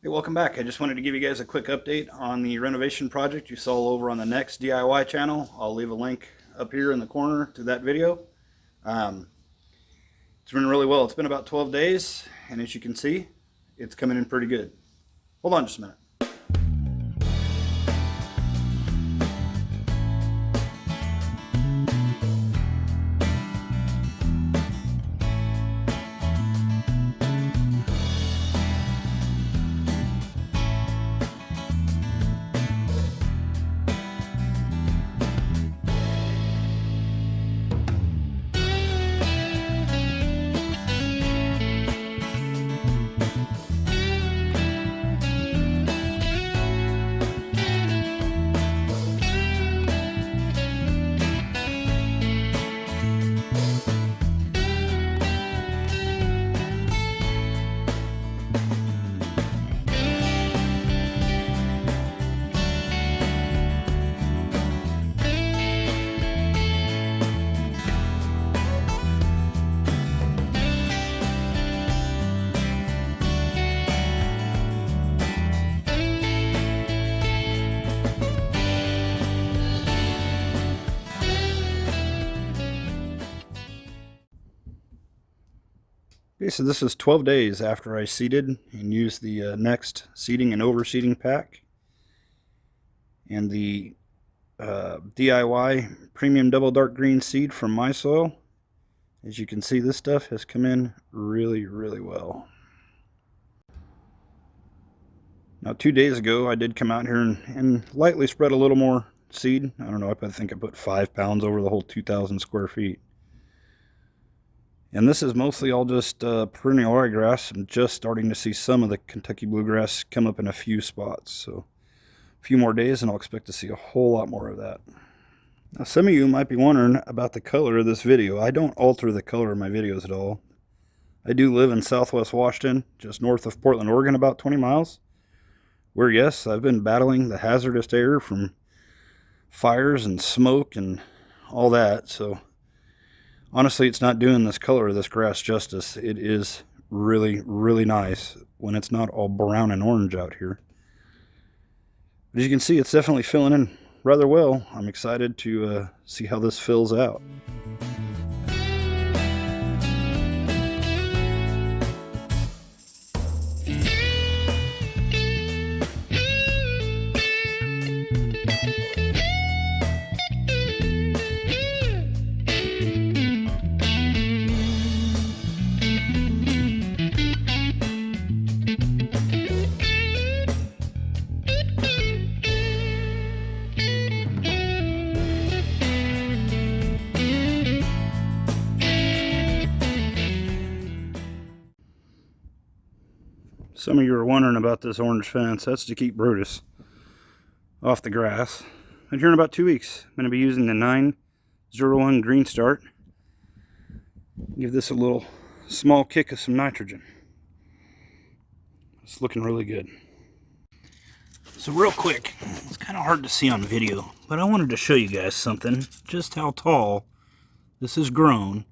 Hey, welcome back. I just wanted to give you guys a quick update on the renovation project you saw over on the N-Ext DIY channel. I'll leave a link up here in the corner to that video. Um, it's running really well. It's been about 12 days, and as you can see, it's coming in pretty good. Hold on just a minute. Okay, so this is 12 days after I seeded and used the N-Ext Seeding and Overseeding pack and the DIY Premium Double Dark Green seed from MySoil. As you can see, this stuff has come in really well. Now 2 days ago I did come out here and lightly spread a little more seed. I don't know, I think I put 5 pounds over the whole 2,000 square feet. And this is mostly all just perennial ryegrass. I'm just starting to see some of the Kentucky bluegrass come up in a few spots. So a few more days and I'll expect to see a whole lot more of that. Now some of you might be wondering about the color of this video. I don't alter the color of my videos at all. I do live in Southwest Washington, just north of Portland, Oregon, about 20 miles. Where yes, I've been battling the hazardous air from fires and smoke and all that. So honestly, it's not doing this color of this grass justice. It is really nice when it's not all brown and orange out here. But as you can see, it's definitely filling in rather well. I'm excited to see how this fills out. Some of you are wondering about this orange fence. That's to keep Brutus off the grass. And here in about 2 weeks, I'm going to be using the 901 Green Start. Give this a little small kick of some nitrogen. It's looking really good. So real quick, it's kind of hard to see on video, but I wanted to show you guys something, just how tall this has grown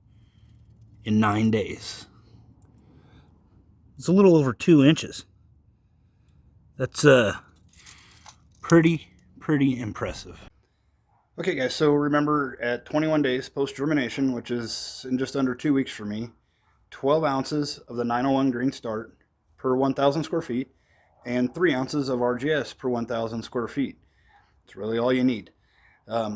in 9 days. It's a little over 2 inches. That's pretty impressive. Okay guys, so remember at 21 days post germination, which is in just under 2 weeks for me, 12 ounces of the 901 Green Start per 1,000 square feet and 3 ounces of RGS per 1,000 square feet. It's really all you need.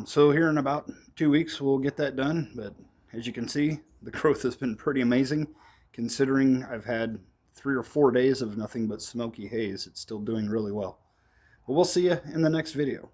So here in about 2 weeks we'll get that done, but as you can see, the growth has been pretty amazing considering I've had 3 or 4 days of nothing but smoky haze. It's still doing really well. But we'll see you in the next video.